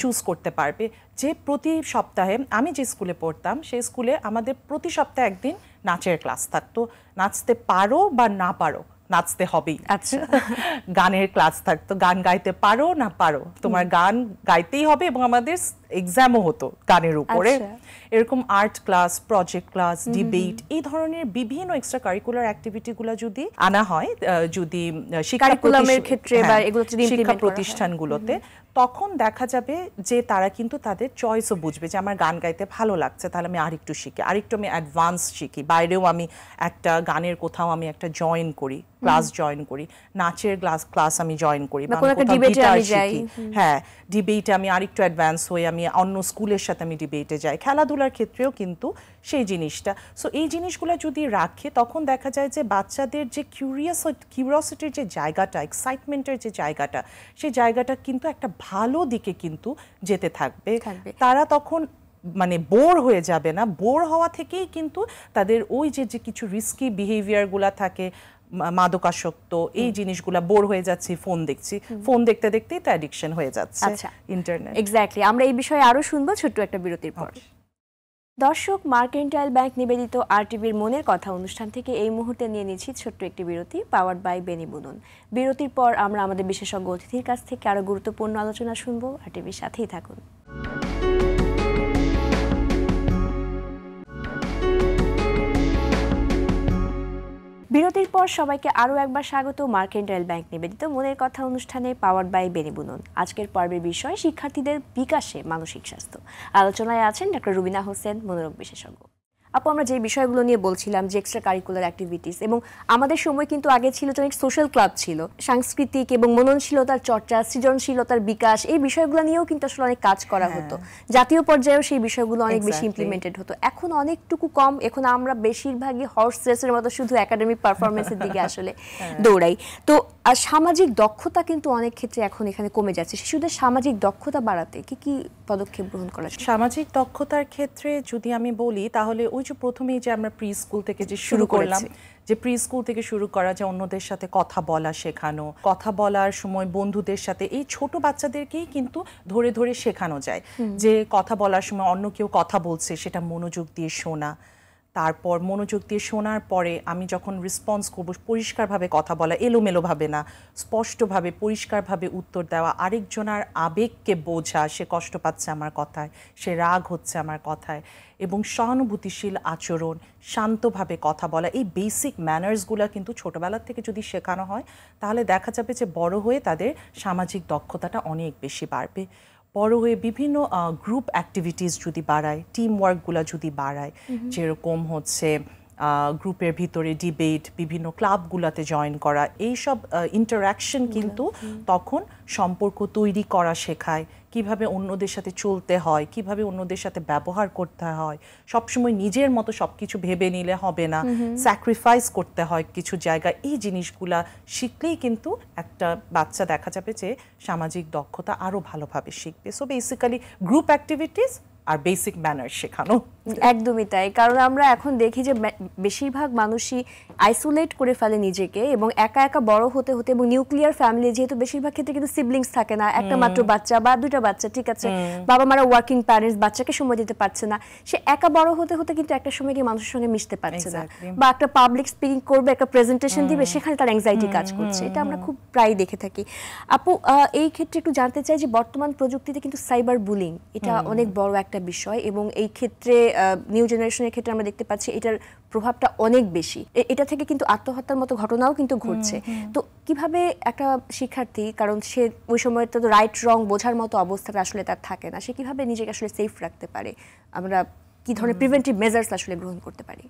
চুজ করতে পারবে। যে প্রতি সপ্তাহে, আমি যে স্কুলে পড়তাম সেই স্কুলে আমাদের প্রতি সপ্তাহে একদিন নাচের ক্লাস থাকতো, নাচতে পারো বা না পারো নাচতে হবেই। আচ্ছা, গানের ক্লাস থাকতো, গান গাইতে পারো না পারো তোমার গান গাইতেই হবে, এবং আমাদের এক্সামও হতো গানের উপরে। এরকম art class, project class, debate, এই ধরনের বিভিন্ন এক্সট্রা কারিকুলার অ্যাক্টিভিটিগুলো যদি আনা হয়, যদি শিক্ষা প্রতিষ্ঠানগুলোতে, তখন দেখা যাবে যে তারা কিন্তু তাদের চয়েসও বুঝবে যে আমার গান গাইতে ভালো লাগছে, তাহলে আমি আরেকটু শিখি, আরেকটু আমি অ্যাডভান্স শিখি, বাইরেও আমি একটা গানের কোথাও আমি একটা জয়েন করি, ক্লাস জয়েন করি, নাচের ক্লাস আমি জয়েন করি, হ্যাঁ ডিবেটে আমি আরেকটু অ্যাডভান্স হয়ে আমি অন্য স্কুলের সাথে আমি ডিবেটে যাই। খেলাধুলার ক্ষেত্রেও কিন্তু সেই জিনিসটা। সো এই জিনিসগুলো যদি রাখে, তখন দেখা যায় যে বাচ্চাদের যে কিউরিওসিটির যে জায়গাটা, এক্সাইটমেন্টের যে জায়গাটা, সেই জায়গাটা কিন্তু একটা ভালো দিকে কিন্তু যেতে থাকবে। তারা তখন মানে বোর হয়ে যাবে না। বোর হওয়া থেকেই কিন্তু তাদের ওই যে কিছু রিস্কি বিহেভিয়ারগুলো থাকে, মাদকাসক্ত, এই জিনিসগুলা, বোর হয়ে যাচ্ছি, ফোন দেখছি, ফোন দেখতে দেখতেই তো অ্যাডিকশন হয়ে যাচ্ছে ইন্টারনেট। এক্স্যাক্টলি, আমরা এই বিষয়ে আরো শুনবো ছোট্ট একটা বিরতির পর। দর্শক, মার্কেন্টাইল ব্যাংক নিবেদিত আরটিভির মনের কথা অনুষ্ঠান থেকে এই মুহূর্তে নিয়ে নিচ্ছি ছোট্ট একটি বিরতি, পাওয়ার্ড বাই বেনি বুনন। বিরতির পর আমরা আমাদের বিশেষজ্ঞ অতিথির কাছ থেকে আরো গুরুত্বপূর্ণ আলোচনা শুনবো। আরটিভির সাথেই থাকুন। নমস্কার সবাইকে আরও একবার স্বাগত মার্কেন্টাইল ব্যাংক নিবেদিত মনের কথা অনুষ্ঠানে পাওয়ার্ড বাই বেনিবুনন। আজকের পর্বের বিষয় শিক্ষার্থীদের বিকাশে মানসিক স্বাস্থ্য। আলোচনায় আছেন ডক্টর রুবিনা হোসেন, মনোরোগ বিশেষজ্ঞ। আপু, আমরা যে বিষয়গুলো নিয়ে বলছিলাম যে এক্সট্রা কারিকুলার অ্যাক্টিভিটিস, এবং আমাদের সময় কিন্তু আগে ছিল যে অনেক সোশ্যাল ক্লাব ছিল, সাংস্কৃতিক এবং মননশীলতার চর্চা, সৃজনশীলতার বিকাশ, এই বিষয়গুলো নিয়েও কিন্তু আসলে অনেক কাজ করা হতো। জাতীয় পর্যায়েও সেই বিষয়গুলো অনেক বেশি ইমপ্লিমেন্টেড হতো। এখন অনেকটুকু কম। এখন আমরা বেশিরভাগই হর্স রেসের মতো শুধু একাডেমিক পারফরমেন্সের দিকে আসলে দৌড়াই। তো সামাজিক দক্ষতা কিন্তু অনেক ক্ষেত্রে এখন এখানে কমে যাচ্ছে। শিশুদের সামাজিক দক্ষতা বাড়াতে কি কি পদক্ষেপ গ্রহণ করা যায়? সামাজিক দক্ষতার ক্ষেত্রে যদি আমি বলি, তাহলে ওই যে প্রথমেই যে আমরা প্রি স্কুল থেকে যে শুরু করলাম, যে প্রি স্কুল থেকে শুরু করা, যে অন্যদের সাথে কথা বলা শেখানো, কথা বলার সময় বন্ধুদের সাথে, এই ছোট বাচ্চাদেরকেই কিন্তু ধরে ধরে শেখানো যায় যে কথা বলার সময় অন্য কেউ কথা বলছে সেটা মনোযোগ দিয়ে শোনা। তারপর মনোযোগ দিয়ে শোনার পরে আমি যখন রেসপন্স করব, পরিষ্কারভাবে কথা বলা, এলোমেলোভাবে না, স্পষ্টভাবে পরিষ্কারভাবে উত্তর দেওয়া, আরেকজনের আবেগকে বোঝা, সে কষ্ট পাচ্ছে আমার কথায়, সে রাগ হচ্ছে আমার কথায়, এবং সহানুভূতিশীল আচরণ, শান্তভাবে কথা বলা, এই বেসিক ম্যানার্সগুলো কিন্তু ছোটবেলা থেকে যদি শেখানো হয় তাহলে দেখা যাবে যে বড় হয়ে তাদের সামাজিক দক্ষতাটা অনেক বেশি বাড়বে। বড় হয়ে বিভিন্ন গ্রুপ অ্যাক্টিভিটিস যদি বাড়ায়, টিম ওয়ার্কগুলো যদি বাড়ায়, যেরকম হচ্ছে গ্রুপের ভিতরে ডিবেট, বিভিন্ন ক্লাবগুলোতে জয়েন করা, এইসব ইন্টারাকশন কিন্তু তখন সম্পর্ক তৈরি করা শেখায়, কিভাবে অন্যদের সাথে চলতে হয়, কিভাবে অন্যদের সাথে ব্যবহার করতে হয়। সবসময় নিজের মতো সব কিছু ভেবে নিলে হবে না, স্যাক্রিফাইস করতে হয় কিছু জায়গায়। এই জিনিসগুলা শিখলেই কিন্তু একটা বাচ্চা দেখা যাবে যে সামাজিক দক্ষতা আরও ভালোভাবে শিখবে। সো বেসিক্যালি গ্রুপ অ্যাক্টিভিটিস আর বেসিক ম্যানার শেখানো। একদমই তাই। কারণ আমরা এখন দেখি যে বেশিরভাগ মানুষই আইসোলেট করে ফেলে নিজেকে, এবং একা একা বড় হতে হতে, এবং নিউক্লিয়ার ফ্যামিলি যেহেতু বেশিরভাগ ক্ষেত্রে কিন্তু সিবলিংস থাকে না, একটা মাত্র বাচ্চা বা দুইটা বাচ্চা, ঠিক আছে, বাবা মারা ওয়ার্কিং প্যারেন্টস, বাচ্চাকে সময় দিতে পারছে না, সে একা বড় হতে হতে কিন্তু একটা সময় গিয়ে মানুষের সঙ্গে মিশতে পারছে না, বা একটা পাবলিক স্পিকিং করবে, একটা প্রেজেন্টেশন দিবে, সেখানে তার অ্যাংজাইটি কাজ করছে। এটা আমরা খুব প্রায় দেখে থাকি। আপু, এই ক্ষেত্রে একটু জানতে চাই যে বর্তমান প্রযুক্তিতে কিন্তু সাইবার বুলিং এটা অনেক বড় একটা বিষয়, এবং এই ক্ষেত্রে নিউ জেনারেশনের ক্ষেত্রে আমরা দেখতে পাচ্ছি এটার প্রভাবটা অনেক বেশি। এটা থেকে কিন্তু আত্মহত্যার মতো ঘটনাও কিন্তু ঘটছে। তো কিভাবে একটা শিক্ষার্থী, কারণ সে ওই সময় তো রাইট রং বোঝার মতো অবস্থাটা আসলে তার থাকে না, সে কিভাবে নিজেকে আসলে সেফ রাখতে পারে? আমরা কি ধরনের প্রিভেন্টিভ মেজার্স আসলে গ্রহণ করতে পারি?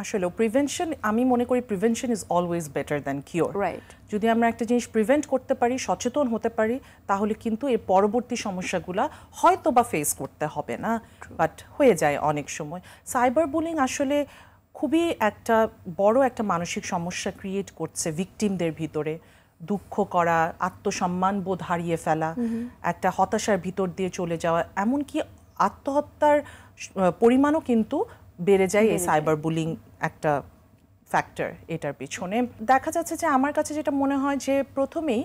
আসলে প্রিভেনশন, আমি মনে করি prevention is always better than cure. Right. যদি আমরা একটা জিনিস প্রিভেন্ট করতে পারি, সচেতন হতে পারি, তাহলে কিন্তু এর পরবর্তী সমস্যাগুলো হয়তো বা ফেস করতে হবে না, বাট হয়ে যায় অনেক সময়। সাইবার বুলিং আসলে খুবই একটা বড় একটা মানসিক সমস্যা ক্রিয়েট করছে ভিকটিমদের ভিতরে। দুঃখ করা, আত্মসম্মান বোধ হারিয়ে ফেলা, একটা হতাশার ভিতর দিয়ে চলে যাওয়া, এমনকি আত্মহত্যার পরিমাণও কিন্তু বেড়ে যায় এই সাইবার বুলিং একটা ফ্যাক্টর। এটার পিছনে দেখা যাচ্ছে যে আমার কাছে যেটা মনে হয় যে প্রথমেই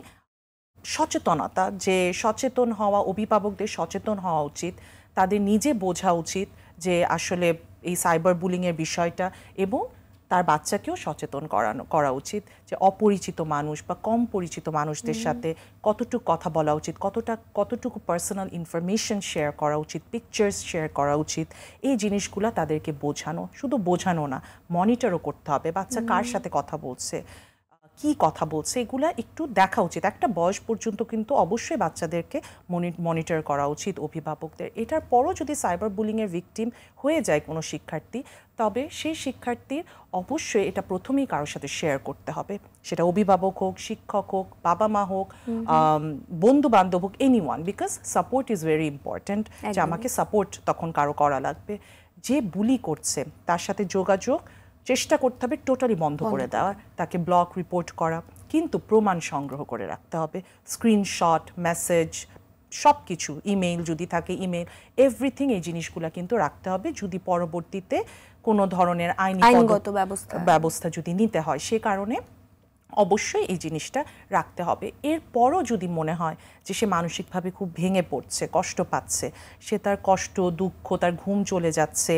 সচেতনতা, যে সচেতন হওয়া, অভিভাবকদের সচেতন হওয়া উচিত, তাদের নিজে বোঝা উচিত যে আসলে এই সাইবার বুলিংয়ের বিষয়টা, এবং তার বাচ্চাকেও সচেতন করা উচিত যে অপরিচিত মানুষ বা কম পরিচিত মানুষদের সাথে কতটুকু কথা বলা উচিত, কতটুকু পার্সোনাল ইনফরমেশন শেয়ার করা উচিত, পিকচার্স শেয়ার করা উচিত। এই জিনিসগুলো তাদেরকে বোঝানো, শুধু বোঝানো না, মনিটরও করতে হবে বাচ্চা কার সাথে কথা বলছে, কি কথা বলছে, এগুলা একটু দেখা উচিত। একটা বয়স পর্যন্ত কিন্তু অবশ্যই বাচ্চাদেরকে মনিটর করা উচিত অভিভাবকদের। এটার পরও যদি সাইবার বুলিংয়ের ভিকটিম হয়ে যায় কোনো শিক্ষার্থী, তবে সেই শিক্ষার্থীর অবশ্যই এটা প্রথমেই কারোর সাথে শেয়ার করতে হবে, সেটা অভিভাবক হোক, শিক্ষক হোক, বাবা মা হোক, বন্ধু বান্ধব হোক, anyone, because support is very important. যে আমাকে সাপোর্ট তখন কারো করা লাগবে। যে বুলি করছে তার সাথে যোগাযোগ চেষ্টা করতে হবে টোটালি বন্ধ করে দেওয়ার, তাকে ব্লক রিপোর্ট করা, কিন্তু প্রমাণ সংগ্রহ করে রাখতে হবে, স্ক্রিনশট, মেসেজ, সব কিছু, ইমেইল যদি থাকে ইমেইল, এভরিথিং, এই জিনিসগুলো কিন্তু রাখতে হবে যদি পরবর্তীতে কোনো ধরনের আইনগত ব্যবস্থা যদি নিতে হয়। সে কারণে অবশ্যই এই জিনিসটা রাখতে হবে। এরপরও যদি মনে হয় যে সে মানসিকভাবে খুব ভেঙে পড়ছে, কষ্ট পাচ্ছে, সে তার কষ্ট, দুঃখ, তার ঘুম চলে যাচ্ছে,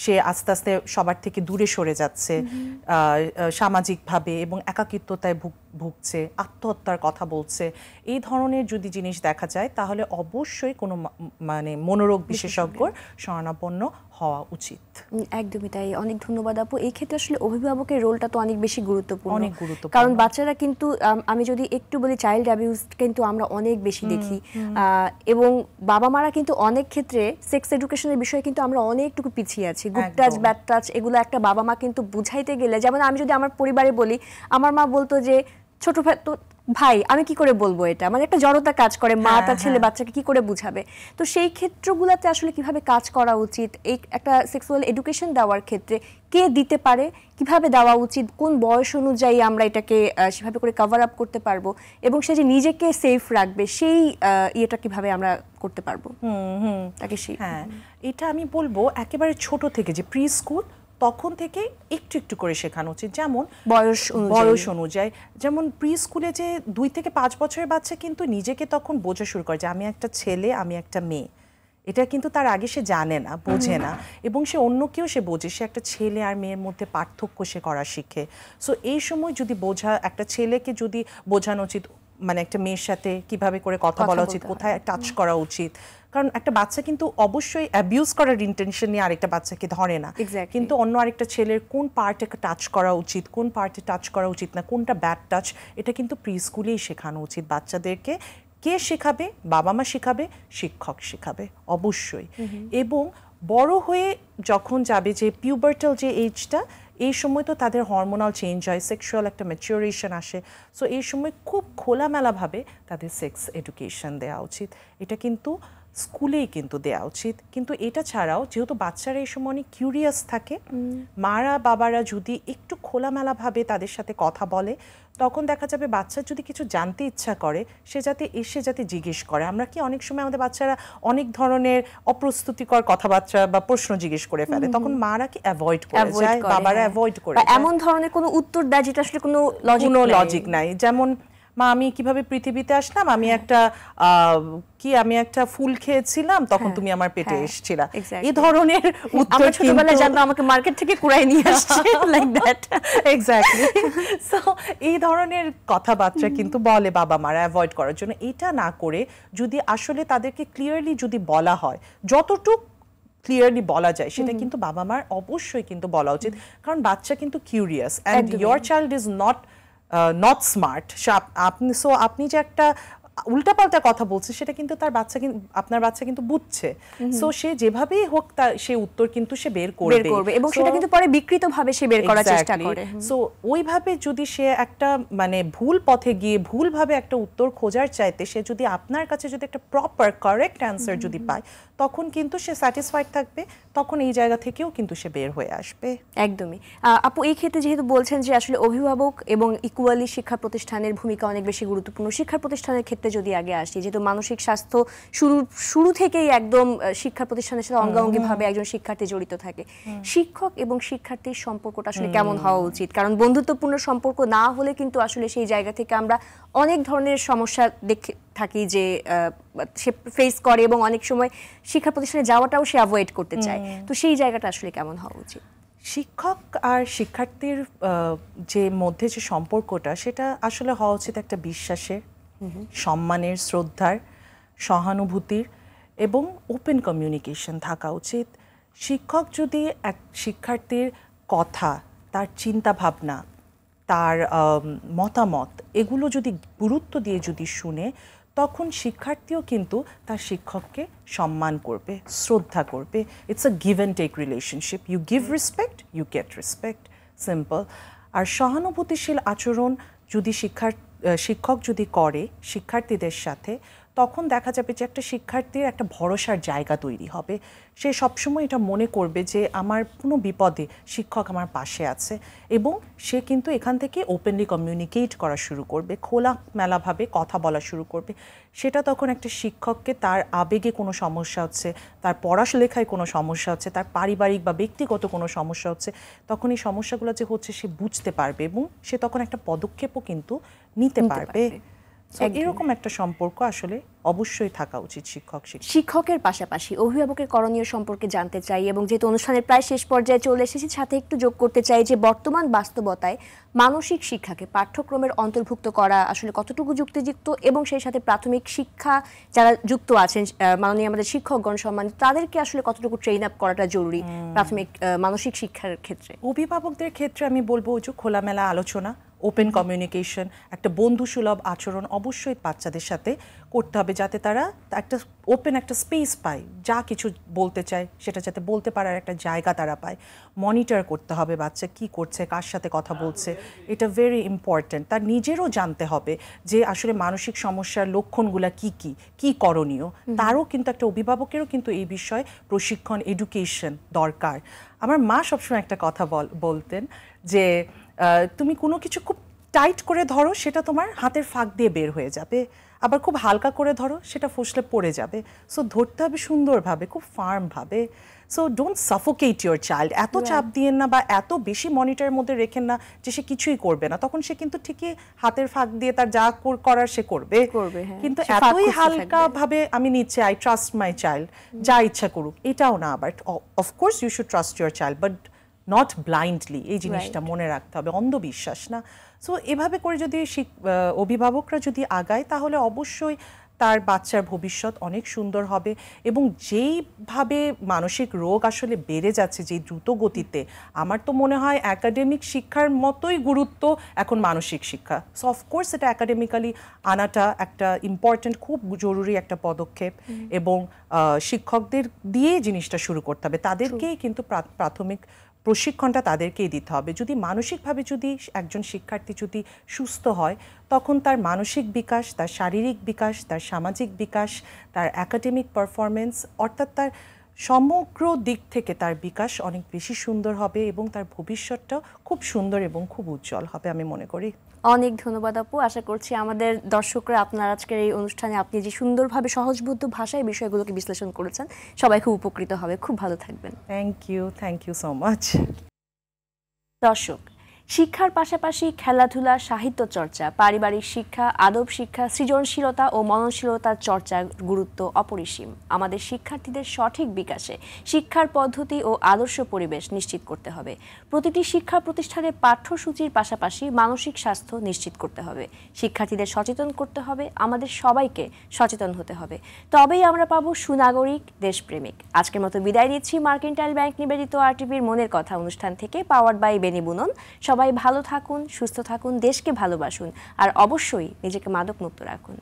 সে আস্তে আস্তে সবার থেকে দূরে সরে যাচ্ছে সামাজিকভাবে, এবং একাকিত্বতায় ভুগছে, আত্মহত্যার কথা বলছে, এই ধরনের যদি জিনিস দেখা যায় তাহলে অবশ্যই কোনো মানে মনোরোগ বিশেষজ্ঞর শরণাপন্ন হওয়া উচিত। একদমই তাই। অনেক ধন্যবাদ আপু। এই ক্ষেত্রে আসলে অভিভাবকের রোলটা তো অনেক বেশি গুরুত্বপূর্ণ, অনেক গুরুত্বপূর্ণ। কারণ বাচ্চারা কিন্তু আমি যদি একটু বলি চাইল্ড অ্যাবিউজ কিন্তু আমরা অনেক বেশি দেখি, এবং বাবা মারা কিন্তু অনেক ক্ষেত্রে সেক্স এডুকেশনের বিষয়ে কিন্তু আমরা অনেকটুকু পিছিয়ে আছি। গুড টাচ, ব্যাড টাচ, এগুলো একটা বাবা মা কিন্তু বুঝাইতে গেলে, যেমন আমি যদি আমার পরিবারে বলি, আমার মা বলতো যে ছোট ভাই আমি কি করে বলবো, এটা মানে একটা জড়তা কাজ করে, মা তার ছেলে বাচ্চাকে কি করে বুঝাবে। তো সেই ক্ষেত্রগুলোতে আসলে কিভাবে কাজ করা উচিত, এই একটা সেক্সুয়াল এডুকেশন দেওয়ার ক্ষেত্রে কে দিতে পারে, কিভাবে দেওয়া উচিত, কোন বয়স অনুযায়ী আমরা এটাকে সেভাবে করে কভার আপ করতে পারবো, এবং সে যে নিজেকে সেফ রাখবে সেই ইয়েটা কিভাবে আমরা করতে পারবো তাকে। হ্যাঁ, এটা আমি বলবো একেবারে ছোট থেকে, যে প্রি স্কুল তখন থেকে একটু একটু করে শেখানো উচিত, যেমন বয়স অনুযায়ী। যেমন প্রি স্কুলে যে 2 থেকে 5 বছরের বাচ্চা কিন্তু নিজেকে তখন বোঝা শুরু করে যে আমি একটা ছেলে, আমি একটা মেয়ে। এটা কিন্তু তার আগে সে জানে না, বোঝে না, এবং সে অন্যকেও সে বোঝে, সে একটা ছেলে আর মেয়ের মধ্যে পার্থক্য সে করা শিখে। সো এই সময় যদি একটা ছেলেকে যদি বোঝানো উচিত মানে একটা মেয়ের সাথে কিভাবে করে কথা বলা উচিত, কোথায় টাচ করা উচিত, কারণ একটা বাচ্চা কিন্তু অবশ্যই অ্যাবিউজ করার ইন্টেনশন নিয়ে আরেকটা বাচ্চাকে ধরে না, কিন্তু অন্য আরেকটা ছেলের কোন পার্টে টাচ করা উচিত, কোন পার্টে টাচ করা উচিত না, কোনটা ব্যাড টাচ, এটা কিন্তু প্রি স্কুলেই শেখানো উচিত বাচ্চাদেরকে। কে শেখাবে? বাবা মা শেখাবে, শিক্ষক শেখাবে অবশ্যই। এবং বড় হয়ে যখন যাবে, যে পিউবার্টাল যে এজটা, এই সময় তো তাদের হরমোনাল চেঞ্জ হয়, সেক্সুয়াল একটা ম্যাচিউরেশন আসে। সো এই সময় খুব খোলামেলাভাবে তাদের সেক্স এডুকেশন দেওয়া উচিত। এটা কিন্তু স্কুলেই কিন্তু দেওয়া উচিত। কিন্তু এটা ছাড়াও যেহেতু বাচ্চারা এই সময় অনেক কিউরিয়াস থাকে, মারা বাবারা যদি একটু খোলামেলাভাবে তাদের সাথে কথা বলে, তখন দেখা যাবে বাচ্চা যদি কিছু জানতে ইচ্ছা করে সে যাতে জিজ্ঞেস করে। আমরা কি অনেক সময় আমাদের বাচ্চারা অনেক ধরনের অপ্রস্তুতিকর কথাবার্তা বা প্রশ্ন জিজ্ঞেস করে ফেলে, তখন মারা কি অ্যাভয়েড করে যায়, বাবারা অ্যাভয়েড করে, এমন ধরনের কোনো উত্তর দেয় যেটা আসলে কোনো লজিক নাই। যেমন মা আমি কিভাবে পৃথিবীতে আসলাম, আমি একটা ফুল খেয়েছিলাম, তখন তুমি আমার পেটে এসেছিলা, এই ধরনের উত্তর ছোটবেলায় জানতো আমাকে মার্কেট থেকে কুড়াই নিয়ে আসছে, লাইক দ্যাট। এক্স্যাক্টলি। সো এই ধরনের কথাবার্তা কিন্তু বলে বাবা মারা অ্যাভয়েড করার জন্য। এটা না করে যদি আসলে তাদেরকে ক্লিয়ারলি যদি বলা হয়, যতটুকু ক্লিয়ারলি বলা যায় সেটা কিন্তু বাবা মার অবশ্যই কিন্তু বলা উচিত, কারণ বাচ্চা কিন্তু curious, and your child is not smart. আপনি যে একটা উল্টাপাল্টা কথা বলছে সেটা কিন্তু আপনার বাচ্চা কিন্তু বুঝছে। সো সে যেভাবেই হোক সে উত্তর কিন্তু সে বের করবে, এবং সেটা কিন্তু পরে বিকৃতভাবে সে বের করার চেষ্টা করে। সো ওইভাবে যদি সে একটা মানে ভুল পথে গিয়ে ভুলভাবে একটা উত্তর খোঁজার চাইতে, সে যদি আপনার কাছে যদি একটা প্রপার কারেক্ট অ্যান্সার যদি পায়, তখন কিন্তু সে স্যাটিসফাইড থাকবে, তখন এই জায়গা থেকেও কিন্তু সে বের হয়ে আসবে। একদমই। আপু এই ক্ষেত্রে যেহেতু বলছেন যে আসলে অভিভাবক এবং ইকুয়ালি শিক্ষা প্রতিষ্ঠানের ভূমিকা অনেক বেশি গুরুত্বপূর্ণ, শিক্ষা প্রতিষ্ঠানের ক্ষেত্রে যদি আগে আসি, যেহেতু মানসিক স্বাস্থ্য শুরু থেকেই একদম শিক্ষা প্রতিষ্ঠানের সাথে অঙ্গাঙ্গিভাবে একজন শিক্ষার্থী জড়িত থাকে, শিক্ষক এবং শিক্ষার্থীর সম্পর্কটা আসলে কেমন হওয়া উচিত? কারণ বন্ধুত্বপূর্ণ সম্পর্ক না হলে কিন্তু আসলে সেই জায়গা থেকে আমরা অনেক ধরনের সমস্যা দেখে থাকি যে সে ফেস করে, এবং অনেক সময় শিক্ষা প্রতিষ্ঠানে যাওয়াটাও সে অ্যাভয়েড করতে চায়। তো সেই জায়গাটা আসলে কেমন হওয়া উচিত? শিক্ষক আর শিক্ষার্থীর যে মধ্যে যে সম্পর্কটা, সেটা আসলে হওয়া উচিত একটা বিশ্বাসের, সম্মানের, শ্রদ্ধার, সহানুভূতির এবং ওপেন কমিউনিকেশন থাকা উচিত। শিক্ষক যদি এক শিক্ষার্থীর কথা, তার চিন্তা ভাবনা, তার মতামত, এগুলো যদি গুরুত্ব দিয়ে যদি শুনে, তখন শিক্ষার্থীও কিন্তু তার শিক্ষককে সম্মান করবে, শ্রদ্ধা করবে। It's a give and take relationship. You give respect, you get respect, simple. আর সহানুভূতিশীল আচরণ যদি শিক্ষক যদি করে শিক্ষার্থীদের সাথে, তখন দেখা যাবে যে একটা শিক্ষার্থীর একটা ভরসার জায়গা তৈরি হবে। সে সবসময় এটা মনে করবে যে আমার কোনো বিপদে শিক্ষক আমার পাশে আছে, এবং সে কিন্তু এখান থেকে ওপেনলি কমিউনিকেট করা শুরু করবে, খোলামেলাভাবে কথা বলা শুরু করবে। সেটা তখন একটা শিক্ষককে তার আবেগে কোনো সমস্যা হচ্ছে, তার পড়ালেখায় কোনো সমস্যা হচ্ছে, তার পারিবারিক বা ব্যক্তিগত কোনো সমস্যা হচ্ছে, তখন এই সমস্যাগুলো যে হচ্ছে সে বুঝতে পারবে, এবং সে তখন একটা পদক্ষেপও কিন্তু নিতে পারবে। So, এরকম একটা সম্পর্ক আসলে অবশ্যই থাকা উচিত শিক্ষক শিক্ষক। শিক্ষকের পাশাপাশি অভিভাবকের করণীয় সম্পর্কে জানতে চাই, এবং যেহেতু অনুষ্ঠানের প্রায় শেষ পর্যায়ে চলে এসেছি, সাথে একটু যোগ করতে চাই যে বর্তমান বাস্তবতায় মানসিক শিক্ষাকে পাঠ্যক্রমের অন্তর্ভুক্ত করা আসলে কতটুকু যুক্তিযুক্ত, এবং সেই সাথে প্রাথমিক শিক্ষা যারা যুক্ত আছেন, মাননীয় আমাদের শিক্ষকগণ সম্মানিত, তাদেরকে আসলে কতটুকু ট্রেন আপ করাটা জরুরি প্রাথমিক মানসিক শিক্ষার ক্ষেত্রে। অভিভাবকদের ক্ষেত্রে আমি বলবো যে খোলামেলা আলোচনা, ওপেন কমিউনিকেশন, একটা বন্ধুসুলভ আচরণ অবশ্যই বাচ্চাদের সাথে করতে হবে, যাতে তারা একটা ওপেন একটা স্পেস পায়, যা কিছু বলতে চায় সেটা যাতে বলতে পারার একটা জায়গা তারা পায়। মনিটর করতে হবে বাচ্চা কি করছে, কার সাথে কথা বলছে, এটা ভেরি ইম্পর্ট্যান্ট। তার নিজেরও জানতে হবে যে আসলে মানসিক সমস্যার লক্ষণগুলো কি করণীয়। তারও কিন্তু একটা অভিভাবকেরও কিন্তু এই বিষয়ে প্রশিক্ষণ, এডুকেশন দরকার। আমার মা সবসময় একটা কথা বলতেন যে তুমি কোনো কিছু খুব টাইট করে ধরো, সেটা তোমার হাতের ফাঁক দিয়ে বের হয়ে যাবে, আবার খুব হালকা করে ধরো, সেটা ফসলে পড়ে যাবে। সো ধরতে হবে সুন্দরভাবে, খুব ফার্মভাবে। So don't suffocate your child. এত চাপ দিয়েন না বা এত বেশি মনিটরের মধ্যে রেখেন না যে সে কিছুই করবে না, তখন সে কিন্তু ঠিকই হাতের ফাঁক দিয়ে তার যা করার সে করবে। কিন্তু এতই হালকা ভাবে আমি নিচ্ছি, আই ট্রাস্ট মাই চাইল্ড, যা ইচ্ছা করুক, এটাও না। But of course you should trust your child, but not blindly. এই জিনিসটা মনে রাখতে হবে, অন্ধবিশ্বাস না। সো এভাবে করে যদি অভিভাবকরা যদি আগায়, তাহলে অবশ্যই তার বাচ্চার ভবিষ্যৎ অনেক সুন্দর হবে। এবং যেইভাবে মানসিক রোগ আসলে বেড়ে যাচ্ছে যে দ্রুত গতিতে, আমার তো মনে হয় একাডেমিক শিক্ষার মতোই গুরুত্ব এখন মানসিক শিক্ষা। সো অফকোর্স এটা একাডেমিক্যালি আনাটা একটা ইম্পর্ট্যান্ট, খুব জরুরি একটা পদক্ষেপ। এবং শিক্ষকদের দিয়ে জিনিসটা শুরু করতে হবে, তাদেরকেই কিন্তু প্রাথমিক প্রশিক্ষণটা তাদেরকেই দিতে হবে। যদি মানসিকভাবে যদি একজন শিক্ষার্থী যদি সুস্থ হয়, তখন তার মানসিক বিকাশ, তার শারীরিক বিকাশ, তার সামাজিক বিকাশ, তার একাডেমিক পারফরমেন্স, অর্থাৎ তার সমগ্র দিক থেকে তার বিকাশ অনেক বেশি সুন্দর হবে, এবং তার ভবিষ্যৎটাও খুব সুন্দর এবং খুব উজ্জ্বল হবে আমি মনে করি। অনেক ধন্যবাদ আপু। আশা করছি আমাদের দর্শকরা আপনার আজকের এই অনুষ্ঠানে আপনি যে সুন্দরভাবে সহজবোধ্য ভাষায় বিষয়গুলোকে বিশ্লেষণ করেছেন, সবাই খুব উপকৃত হবে। খুব ভালো থাকবেন। Thank you so much. দর্শক, শিক্ষার পাশাপাশি খেলাধুলা, সাহিত্য চর্চা, পারিবারিক শিক্ষা, আদব শিক্ষা, সৃজনশীলতা ও মননশীলতার চর্চার গুরুত্ব অপরিসীম। আমাদের শিক্ষার্থীদের সঠিক বিকাশে শিক্ষার পদ্ধতি ও আদর্শ পরিবেশ নিশ্চিত করতে হবে। প্রতিটি শিক্ষা প্রতিষ্ঠানের পাঠ্যসূচির পাশাপাশি মানসিক স্বাস্থ্য নিশ্চিত করতে হবে। শিক্ষার্থীদের সচেতন করতে হবে, আমাদের সবাইকে সচেতন হতে হবে। তবেই আমরা পাবো সুনাগরিক, দেশপ্রেমিক। আজকের মতো বিদায় নিচ্ছি মার্কেন্টাইল ব্যাংক নিবেদিত আরটিভির মনের কথা অনুষ্ঠান থেকে, পাওয়ার্ড বাই বেনি বুনন। সবাই ভালো থাকুন, সুস্থ থাকুন, দেশকে ভালোবাসুন, আর অবশ্যই নিজেকে মাদকমুক্ত রাখুন।